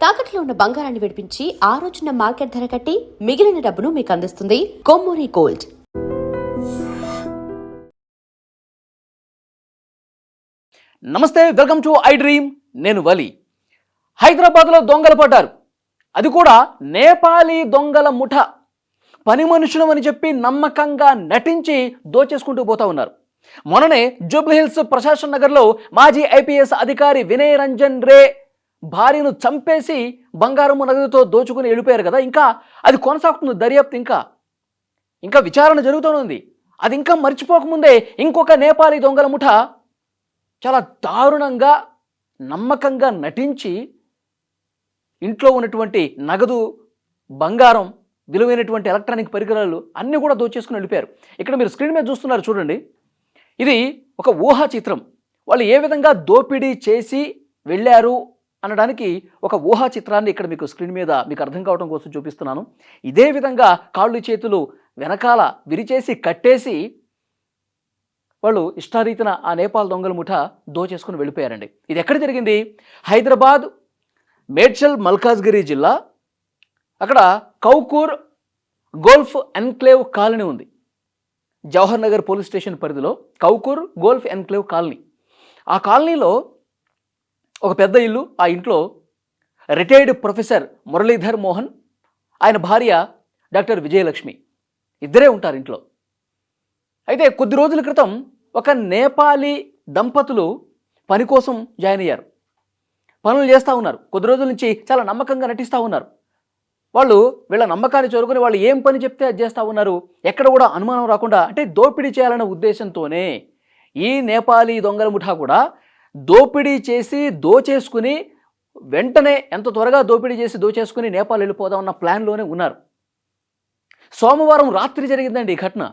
తాకట్లో ఉన్న బంగారాన్ని విడిపించి ఆ రోజున మార్కెట్ ధర కట్టి మిగిలిన డబ్బును మీకు అందిస్తుంది కొమ్మూరి గోల్డ్. నమస్తే, వెల్కమ్ టు ఐ డ్రీమ్. నేను వలి. హైదరాబాద్లో దొంగలు పడ్డారు. అది కూడా నేపాలీ దొంగల ముఠ. పని మనుషులు అని చెప్పి నమ్మకంగా నటించి దోచేసుకుంటూ పోతా ఉన్నారు. మొన్ననే జూబ్లీహిల్స్ ప్రశాసన్ నగర్లో మాజీ ఐపీఎస్ అధికారి వినయ్ రంజన్ రే భార్యను చంపేసి బంగారము నగదుతో దోచుకుని వెళ్ళిపోయారు కదా. ఇంకా అది కొనసాగుతుంది దర్యాప్తు. ఇంకా విచారణ జరుగుతూనే. అది ఇంకా మర్చిపోకముందే ఇంకొక నేపాలీ దొంగల ముఠ చాలా దారుణంగా నమ్మకంగా నటించి ఇంట్లో ఉన్నటువంటి నగదు, బంగారం, విలువైనటువంటి ఎలక్ట్రానిక్ పరికరాలు అన్నీ కూడా దోచేసుకుని వెళ్ళిపోయారు. ఇక్కడ మీరు స్క్రీన్ మీద చూస్తున్నారు చూడండి. ఇది ఒక ఊహా చిత్రం. వాళ్ళు ఏ విధంగా దోపిడీ చేసి వెళ్ళారు అనడానికి ఒక ఊహా చిత్రాన్ని ఇక్కడ మీకు స్క్రీన్ మీద మీకు అర్థం కావడం కోసం చూపిస్తున్నాను. ఇదే విధంగా కాళ్ళు చేతులు వెనకాల విరిచేసి కట్టేసి వాళ్ళు ఇష్టారీతిన ఆ నేపాల్ దొంగల ముఠ దోచేసుకుని వెళ్ళిపోయారండి. ఇది ఎక్కడ జరిగింది? హైదరాబాద్ మేడ్చల్ మల్కాజ్గిరి జిల్లా. అక్కడ కౌకూర్ గోల్ఫ్ ఎన్క్లేవ్ కాలనీ ఉంది. జవహర్ నగర్ పోలీస్ స్టేషన్ పరిధిలో కౌకూర్ గోల్ఫ్ ఎన్క్లేవ్ కాలనీ. ఆ కాలనీలో ఒక పెద్ద ఇల్లు. ఆ ఇంట్లో రిటైర్డ్ ప్రొఫెసర్ మురళీధర్ మోహన్, ఆయన భార్య డాక్టర్ విజయలక్ష్మి ఇద్దరే ఉంటారు ఇంట్లో. అయితే కొద్ది రోజుల క్రితం ఒక నేపాలీ దంపతులు పని కోసం జాయిన్ అయ్యారు. పనులు చేస్తూ ఉన్నారు. కొద్ది రోజుల నుంచి చాలా నమ్మకంగా నటిస్తూ ఉన్నారు. వాళ్ళు వీళ్ళ నమ్మకాన్ని చేరుకుని వాళ్ళు ఏం పని చెప్తే అది చేస్తూ ఉన్నారు. ఎక్కడ కూడా అనుమానం రాకుండా, అంటే దోపిడీ చేయాలనే ఉద్దేశంతోనే ఈ నేపాలీ దొంగల ముఠా కూడా దోపిడీ చేసి దోచేసుకుని వెంటనే ఎంత త్వరగా దోపిడీ చేసి దోచేసుకుని నేపాల్ వెళ్ళిపోదాం అన్న ప్లాన్లోనే ఉన్నారు. సోమవారం రాత్రి జరిగిందండి ఈ ఘటన.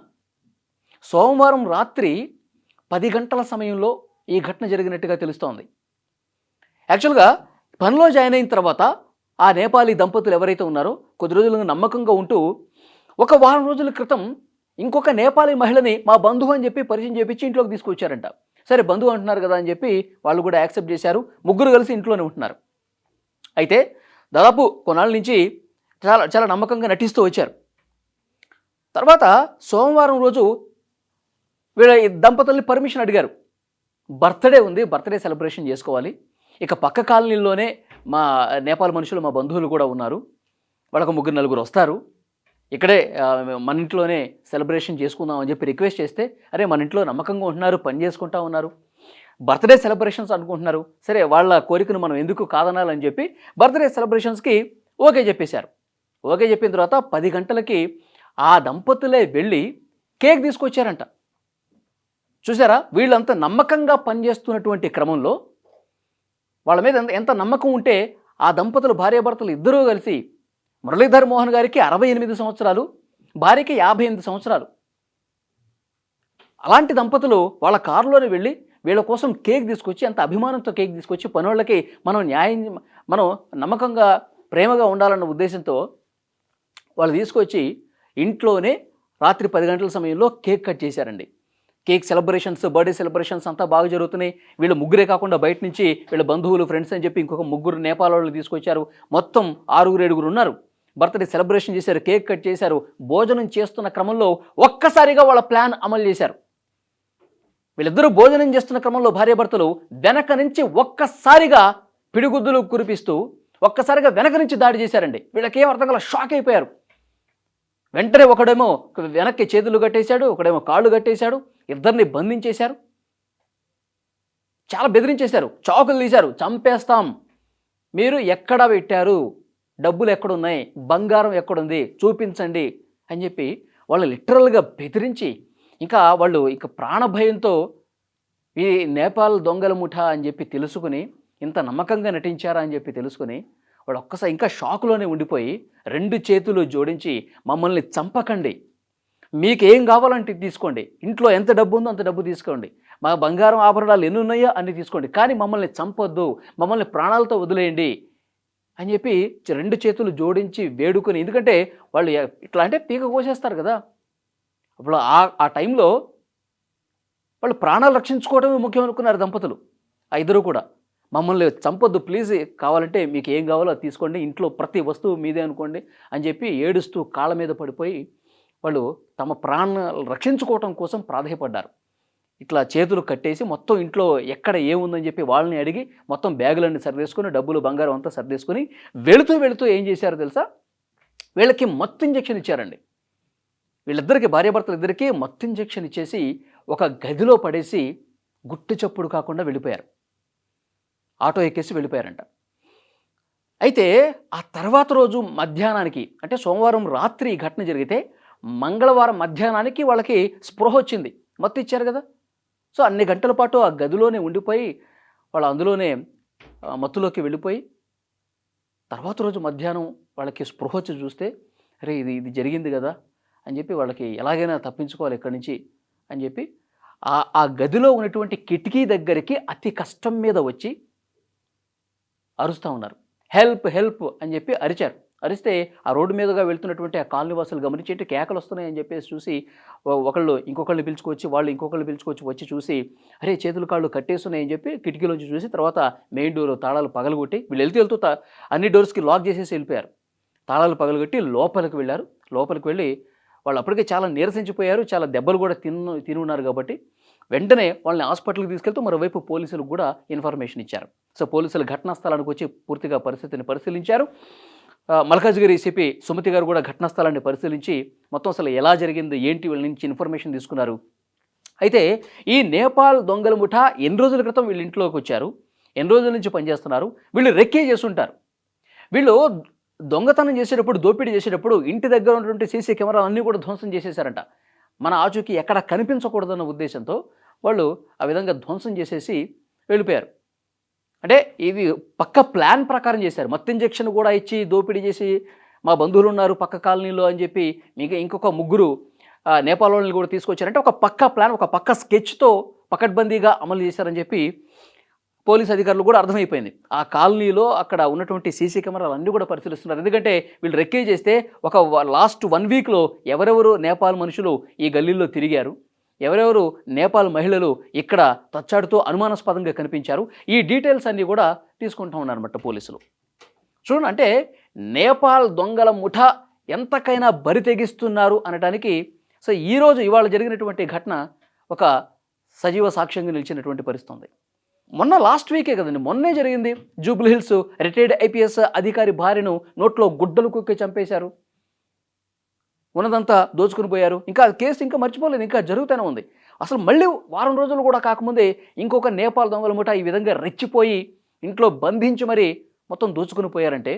సోమవారం రాత్రి 10 గంటల సమయంలో ఈ ఘటన జరిగినట్టుగా తెలుస్తోంది. యాక్చువల్గా పనిలో జాయిన్ అయిన తర్వాత ఆ నేపాలీ దంపతులు ఎవరైతే ఉన్నారో కొద్ది రోజులుగా నమ్మకంగా ఉంటూ ఒక వారం రోజుల క్రితం ఇంకొక నేపాలీ మహిళని మా బంధువు అని చెప్పి పరిచయం చేపించి ఇంట్లోకి తీసుకొచ్చారంట. సరే, బంధువు అంటున్నారు కదా అని చెప్పి వాళ్ళు కూడా యాక్సెప్ట్ చేశారు. ముగ్గురు కలిసి ఇంట్లోనే ఉంటున్నారు. అయితే దాదాపు కొన్నాళ్ళ నుంచి చాలా నమ్మకంగా నటిస్తూ వచ్చారు. తర్వాత సోమవారం రోజు వీళ్ళ దంపతుల్ని పర్మిషన్ అడిగారు. బర్త్డే ఉంది, బర్త్డే సెలబ్రేషన్ చేసుకోవాలి. ఇక పక్క కాలనీలోనే మా నేపాల్ మనుషులు, మా బంధువులు కూడా ఉన్నారు. వాళ్ళకు 3-4 వస్తారు. ఇక్కడే మన ఇంట్లోనే సెలబ్రేషన్ చేసుకుందాం అని చెప్పి రిక్వెస్ట్ చేస్తే, అరే మన ఇంట్లో నమ్మకంగా ఉంటున్నారు, పని చేసుకుంటా ఉన్నారు, బర్త్డే సెలబ్రేషన్స్ అనుకుంటున్నారు, సరే వాళ్ళ కోరికను మనం ఎందుకు కాదనాలని చెప్పి బర్త్డే సెలబ్రేషన్స్కి ఓకే చెప్పేశారు. ఓకే చెప్పిన తర్వాత 10 గంటలకి ఆ దంపతులే వెళ్ళి కేక్ తీసుకొచ్చారంట. చూసారా, వీళ్ళంతా నమ్మకంగా పనిచేస్తున్నటువంటి క్రమంలో వాళ్ళ మీద ఎంత నమ్మకం ఉంటే ఆ దంపతులు, భార్యాభర్తలు ఇద్దరూ కలిసి, మురళీధర్ మోహన్ గారికి 68 సంవత్సరాలు, భార్యకి 58 సంవత్సరాలు, అలాంటి దంపతులు వాళ్ళ కారులోనే వెళ్ళి వీళ్ళ కోసం కేక్ తీసుకొచ్చి, అంత అభిమానంతో కేక్ తీసుకొచ్చి, పనులకి మనం నమ్మకంగా ప్రేమగా ఉండాలన్న ఉద్దేశంతో వాళ్ళు తీసుకొచ్చి ఇంట్లోనే రాత్రి 10 గంటల సమయంలో కేక్ కట్ చేశారండి. కేక్ సెలబ్రేషన్స్, బర్త్డే సెలబ్రేషన్స్ అంతా బాగా జరుగుతున్నాయి. వీళ్ళు ముగ్గురే కాకుండా బయట నుంచి వీళ్ళ బంధువులు, ఫ్రెండ్స్ అని చెప్పి ఇంకొక 3 నేపాల్ వాళ్ళు తీసుకొచ్చారు. మొత్తం 6-7 ఉన్నారు. బర్త్డే సెలబ్రేషన్ చేశారు, కేక్ కట్ చేశారు. భోజనం చేస్తున్న క్రమంలో ఒక్కసారిగా వాళ్ళ ప్లాన్ అమలు చేశారు. వీళ్ళిద్దరూ భోజనం చేస్తున్న క్రమంలో భార్యాభర్తలు వెనక నుంచి ఒక్కసారిగా పిడిగుద్దులు కురిపిస్తూ ఒక్కసారిగా వెనక నుంచి దాడి చేశారండి. వీళ్ళకేం అర్థం కాల, షాక్ అయిపోయారు. వెంటనే ఒకడేమో వెనక్కి చేతులు కట్టేశాడు, ఒకడేమో కాళ్ళు కట్టేశాడు, ఇద్దరిని బంధించేశారు, చాలా బెదిరించేశారు, చాకులు తీశారు, చంపేస్తాం, మీరు ఎక్కడ పెట్టారు, డబ్బులు ఎక్కడున్నాయి, బంగారం ఎక్కడుంది చూపించండి అని చెప్పి వాళ్ళు లిటరల్గా బెదిరించి, ఇంకా వాళ్ళు ఇక ప్రాణభయంతో ఈ నేపాల్ దొంగల ముఠా అని చెప్పి తెలుసుకుని, ఇంత నమ్మకంగా నటించారా అని చెప్పి తెలుసుకుని వాడు ఒక్కసారి ఇంకా షాకులోనే ఉండిపోయి 2 చేతులు జోడించి, మమ్మల్ని చంపకండి, మీకేం కావాలంటే తీసుకోండి, ఇంట్లో ఎంత డబ్బు ఉందో అంత డబ్బు తీసుకోండి, మా బంగారం ఆభరణాలు ఎన్ని ఉన్నాయో అన్ని తీసుకోండి, కానీ మమ్మల్ని చంపొద్దు, మమ్మల్ని ప్రాణాలతో వదిలేయండి అని చెప్పి 2 చేతులు జోడించి వేడుకొని, ఎందుకంటే వాళ్ళు ఇట్లా అంటే పీక కోసేస్తారు కదా. అప్పుడు ఆ టైంలో వాళ్ళు ప్రాణాలు రక్షించుకోవడమే ముఖ్యం అనుకున్నారు దంపతులు. ఆ ఇద్దరు కూడా మమ్మల్ని చంపొద్దు ప్లీజ్, కావాలంటే మీకు ఏం కావాలో అది తీసుకోండి, ఇంట్లో ప్రతి వస్తువు మీదే అనుకోండి అని చెప్పి ఏడుస్తూ కాళ్ళ మీద పడిపోయి వాళ్ళు తమ ప్రాణాలు రక్షించుకోవటం కోసం ప్రాధేయపడ్డారు. ఇట్లా చేతులు కట్టేసి మొత్తం ఇంట్లో ఎక్కడ ఏముందని చెప్పి వాళ్ళని అడిగి మొత్తం బ్యాగులన్నీ సర్దేసుకొని డబ్బులు బంగారం అంతా సర్దేసుకొని వెళుతూ ఏం చేశారో తెలుసా, వీళ్ళకి మత్తు ఇంజెక్షన్ ఇచ్చారండి. వీళ్ళిద్దరికి భార్యాభర్తలు ఇద్దరికీ మత్తు ఇంజెక్షన్ ఇచ్చేసి ఒక గదిలో పడేసి గుట్టు చప్పుడు కాకుండా వెళ్ళిపోయారు. ఆటో ఎక్కేసి వెళ్ళిపోయారంట. అయితే ఆ తర్వాత రోజు మధ్యాహ్నానికి, అంటే సోమవారం రాత్రి ఈ ఘటన జరిగితే మంగళవారం మధ్యాహ్నానికి వాళ్ళకి స్పృహ వచ్చింది. మత్తు ఇచ్చారు కదా, సో అన్ని గంటల పాటు ఆ గదిలోనే ఉండిపోయి వాళ్ళు అందులోనే మత్తులోకి వెళ్ళిపోయి తర్వాత రోజు మధ్యాహ్నం వాళ్ళకి స్పృహ వచ్చి చూస్తే అరే ఇది జరిగింది కదా అని చెప్పి వాళ్ళకి ఎలాగైనా తప్పించుకోవాలి ఇక్కడి నుంచి అని చెప్పి ఆ గదిలో ఉన్నటువంటి కిటికీ దగ్గరికి అతి కష్టం మీద వచ్చి అరుస్తూ ఉన్నారు. హెల్ప్ హెల్ప్ అని చెప్పి అరిచారు. అరిస్తే ఆ రోడ్డు మీదుగా వెళ్తున్నటువంటి ఆ కాలనీ వాసులు గమనించేంటి కేకలు వస్తున్నాయని చెప్పేసి చూసి ఒకళ్ళు ఇంకొకళ్ళు పిలుచుకొచ్చి వాళ్ళు ఇంకొకళ్ళు పిలుచుకొచ్చి వచ్చి చూసి అరే చేతులు కాళ్ళు కట్టేస్తున్నాయని చెప్పి కిటికీలోంచి చూసి తర్వాత మెయిన్ డోర్ తాళాలు పగలగొట్టి వీళ్ళు వెళ్తూ అన్ని డోర్స్కి లాక్ చేసేసి వెళ్ళిపోయారు. తాళాలు పగలగొట్టి లోపలికి వెళ్ళారు. లోపలికి వెళ్ళి వాళ్ళు అప్పటికే చాలా నీరసించిపోయారు, చాలా దెబ్బలు కూడా తిని ఉన్నారు కాబట్టి వెంటనే వాళ్ళని హాస్పిటల్కి తీసుకెళ్తూ మరోవైపు పోలీసులకు కూడా ఇన్ఫర్మేషన్ ఇచ్చారు. సో పోలీసులు ఘటనా స్థలానికి వచ్చి పూర్తిగా పరిస్థితిని పరిశీలించారు. మల్కాజ్గిరి సిపి సుమతి గారు కూడా ఘటనా స్థలాన్ని పరిశీలించి మొత్తం అసలు ఎలా జరిగింది ఏంటి వీళ్ళ నుంచి ఇన్ఫర్మేషన్ తీసుకున్నారు. అయితే ఈ నేపాల్ దొంగల ముఠా ఎన్ని రోజుల క్రితం వీళ్ళ ఇంట్లోకి వచ్చారు, ఎన్ని రోజుల నుంచి పనిచేస్తున్నారు, వీళ్ళు రెక్కే చేస్తుంటారు. వీళ్ళు దొంగతనం చేసేటప్పుడు దోపిడీ చేసేటప్పుడు ఇంటి దగ్గర ఉన్నటువంటి సీసీ కెమెరాలు అన్నీ కూడా ధ్వంసం చేసేసారంట. మన ఆచూకీ ఎక్కడ కనిపించకూడదన్న ఉద్దేశంతో వాళ్ళు ఆ విధంగా ధ్వంసం చేసేసి వెళ్ళిపోయారు. అంటే ఇది పక్క ప్లాన్ ప్రకారం చేశారు. మత్తు ఇంజెక్షన్ కూడా ఇచ్చి దోపిడీ చేసి మా బంధువులు ఉన్నారు పక్క కాలనీలో అని చెప్పి మీకు ఇంకొక ముగ్గురు నేపాల్ వాళ్ళని కూడా తీసుకొచ్చారంటే ఒక పక్క ప్లాన్, ఒక పక్క స్కెచ్తో పకడ్బందీగా అమలు చేశారని చెప్పి పోలీస్ అధికారులు కూడా అర్థమైపోయింది. ఆ కాలనీలో అక్కడ ఉన్నటువంటి సీసీ కెమెరాలు అన్నీ కూడా పరిశీలిస్తున్నారు. ఎందుకంటే వీళ్ళు రెక్కే చేస్తే ఒక లాస్ట్ 1 వీక్లో ఎవరెవరు నేపాల్ మనుషులు ఈ గల్లీల్లో తిరిగారు, ఎవరెవరు నేపాల్ మహిళలు ఇక్కడ తచ్చాడుతూ అనుమానాస్పదంగా కనిపించారు, ఈ డీటెయిల్స్ అన్నీ కూడా తీసుకుంటూ ఉన్నారన్నమాట పోలీసులు. చూడండి, అంటే నేపాల్ దొంగల ముఠా ఎంతకైనా బరి తెగిస్తున్నారు అనడానికి సో ఇవాళ జరిగినటువంటి ఘటన ఒక సజీవ సాక్ష్యంగా నిలిచినటువంటి పరిస్థితి ఉంది. మొన్న లాస్ట్ వీకే కదండి, మొన్నే జరిగింది. జూబ్లీ హిల్స్ రిటైర్డ్ ఐపీఎస్ అధికారి భార్యను నోట్లో గుడ్డలు కుక్కి చంపేశారు, ఉన్నదంతా దోచుకుని పోయారు. ఇంకా కేసు ఇంకా మర్చిపోలేదు, ఇంకా జరుగుతూనే ఉంది. అసలు మళ్ళీ వారం రోజులు కూడా కాకముందే ఇంకొక నేపాల్ దొంగల ముఠా ఈ విధంగా రెచ్చిపోయి ఇంట్లో బంధించి మరీ మొత్తం దోచుకుని పోయారంటే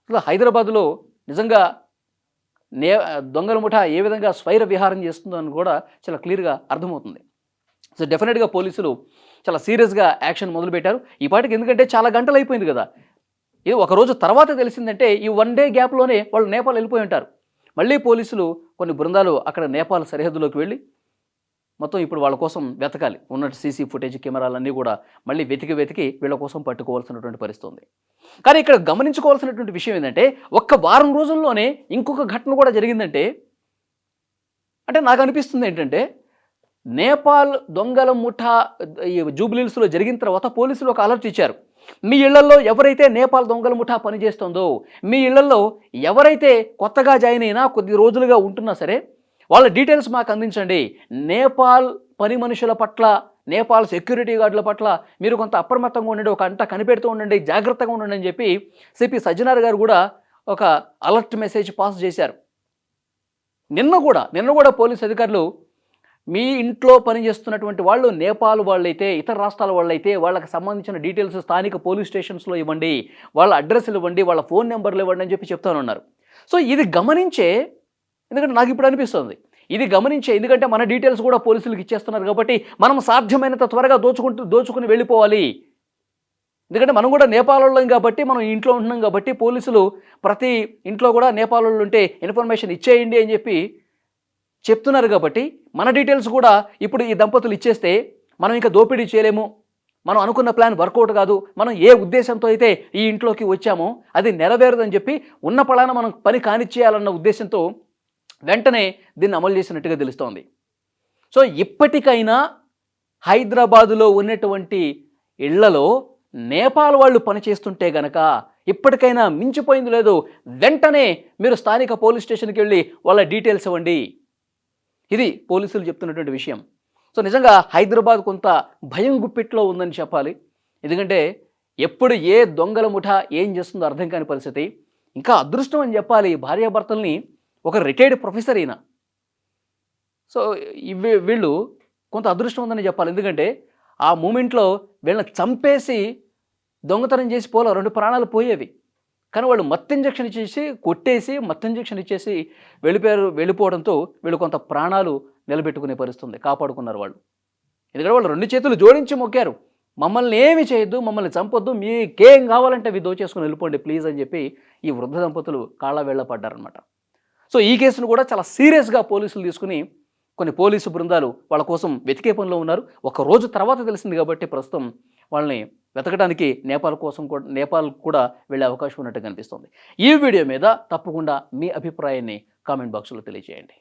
అసలు హైదరాబాద్లో నిజంగా దొంగల ముఠా ఏ విధంగా స్వైర విహారం చేస్తుందో అని కూడా చాలా క్లియర్గా అర్థమవుతుంది. సో డెఫినెట్గా పోలీసులు చాలా సీరియస్గా యాక్షన్ మొదలుపెట్టారు ఈ పాటికి. ఎందుకంటే చాలా గంటలు అయిపోయింది కదా, ఇది ఒకరోజు తర్వాత తెలిసిందంటే ఈ 1 డే గ్యాప్లోనే వాళ్ళు నేపాల్ వెళ్ళిపోయి ఉంటారు. మళ్ళీ పోలీసులు కొన్ని బృందాలు అక్కడ నేపాల్ సరిహద్దులోకి వెళ్ళి మొత్తం ఇప్పుడు వాళ్ళ కోసం వెతకాలి. ఉన్న సీసీ ఫుటేజ్ కెమెరాలన్నీ కూడా మళ్ళీ వెతికి వీళ్ళ కోసం పట్టుకోవాల్సినటువంటి పరిస్థితి ఉంది. కానీ ఇక్కడ గమనించుకోవాల్సినటువంటి విషయం ఏంటంటే ఒక్క వారం రోజుల్లోనే ఇంకొక ఘటన కూడా జరిగిందంటే అంటే నాకు అనిపిస్తుంది ఏంటంటే నేపాల్ దొంగల ముఠా ఈ జూబ్లీహిల్స్లో జరిగిన తర్వాత పోలీసులు ఒక అలర్ట్ ఇచ్చారు. మీ ఇళ్లలో ఎవరైతే నేపాల్ దొంగల ముఠా పనిచేస్తుందో, మీ ఇళ్లలో ఎవరైతే కొత్తగా జాయిన్ అయినా కొద్ది రోజులుగా ఉంటున్నా సరే వాళ్ళ డీటెయిల్స్ మాకు అందించండి. నేపాల్ పని మనుషుల పట్ల, నేపాల్ సెక్యూరిటీ గార్డుల పట్ల మీరు కొంత అప్రమత్తంగా ఉండండి, ఒక అంట కనిపెడుతూ ఉండండి, జాగ్రత్తగా ఉండండి అని చెప్పి సిపి సజ్జనార్ గారు కూడా ఒక అలర్ట్ మెసేజ్ పాస్ చేశారు. నిన్న కూడా పోలీస్ అధికారులు మీ ఇంట్లో పనిచేస్తున్నటువంటి వాళ్ళు నేపాల్ వాళ్ళైతే, ఇతర రాష్ట్రాల వాళ్ళైతే వాళ్ళకి సంబంధించిన డీటెయిల్స్ స్థానిక పోలీస్ స్టేషన్స్లో ఇవ్వండి, వాళ్ళ అడ్రస్లు ఇవ్వండి, వాళ్ళ ఫోన్ నెంబర్లు ఇవ్వండి అని చెప్పి చెప్తానున్నారు. సో ఇది గమనించే, ఎందుకంటే నాకు ఇప్పుడు అనిపిస్తుంది ఇది గమనించే, ఎందుకంటే మన డీటెయిల్స్ కూడా పోలీసులకు ఇచ్చేస్తున్నారు కాబట్టి మనం సాధ్యమైనంత త్వరగా దోచుకుని వెళ్ళిపోవాలి. ఎందుకంటే మనం కూడా నేపాల్ వాళ్ళం కాబట్టి, మనం ఇంట్లో ఉంటున్నాం కాబట్టి పోలీసులు ప్రతి ఇంట్లో కూడా నేపాల్ వాళ్ళు ఉంటే ఇన్ఫర్మేషన్ ఇచ్చేయండి అని చెప్పి చెప్తున్నారు కాబట్టి మన డీటెయిల్స్ కూడా ఇప్పుడు ఈ దంపతులు ఇచ్చేస్తే మనం ఇంకా దోపిడీ చేయలేము, మనం అనుకున్న ప్లాన్ వర్కౌట్ కాదు, మనం ఏ ఉద్దేశంతో అయితే ఈ ఇంట్లోకి వచ్చామో అది నెరవేరదని చెప్పి ఉన్న పలాన మనం పని కానిచ్చేయాలన్న ఉద్దేశంతో వెంటనే దీన్ని అమలు చేసినట్టుగా తెలుస్తోంది. సో ఇప్పటికైనా హైదరాబాదులో ఉన్నటువంటి ఇళ్లలో నేపాల్ వాళ్ళు పనిచేస్తుంటే గనక ఇప్పటికైనా మించిపోయింది లేదు, వెంటనే మీరు స్థానిక పోలీస్ స్టేషన్కి వెళ్ళి వాళ్ళ డీటెయిల్స్ ఇవ్వండి. ఇది పోలీసులు చెప్తున్నటువంటి విషయం. సో నిజంగా హైదరాబాద్ కొంత భయం గుప్పిట్లో ఉందని చెప్పాలి. ఎందుకంటే ఎప్పుడు ఏ దొంగల ముఠా ఏం చేస్తుందో అర్థం కాని పరిస్థితి. ఇంకా అదృష్టం అని చెప్పాలి, భార్యాభర్తల్ని ఒక రిటైర్డ్ ప్రొఫెసర్ అయినా. సో వీళ్ళు కొంత అదృష్టం ఉందని చెప్పాలి. ఎందుకంటే ఆ మూమెంట్లో వీళ్ళని చంపేసి దొంగతనం చేసి పోలో 2 ప్రాణాలు పోయేవి. కానీ వాళ్ళు మత్తు ఇంజెక్షన్ ఇచ్చేసి కొట్టేసి మత్తు ఇంజెక్షన్ ఇచ్చేసి వెళ్ళిపోవడంతో వీళ్ళు కొంత ప్రాణాలు నిలబెట్టుకునే పరిస్థితుంది, కాపాడుకున్నారు వాళ్ళు. ఎందుకంటే వాళ్ళు 2 చేతులు జోడించి మొక్కారు, మమ్మల్ని ఏమి చేయొద్దు, మమ్మల్ని చంపొద్దు, మీకేం కావాలంటే అవి దోచేసుకుని వెళ్ళిపోండి ప్లీజ్ అని చెప్పి ఈ వృద్ధ దంపతులు కాళ్ళ వేళ్ళ పడ్డారనమాట. సో ఈ కేసును కూడా చాలా సీరియస్గా పోలీసులు తీసుకుని కొన్ని పోలీసు బృందాలు వాళ్ళ కోసం వెతికే పనిలో ఉన్నారు. ఒక రోజు తర్వాత తెలిసింది కాబట్టి ప్రస్తుతం వాళ్ళని వెతకడానికి నేపాల్ కూడా వెళ్ళే అవకాశం ఉన్నట్టు కనిపిస్తుంది. ఈ వీడియో మీద తప్పకుండా మీ అభిప్రాయాన్ని కామెంట్ బాక్స్లో తెలియజేయండి.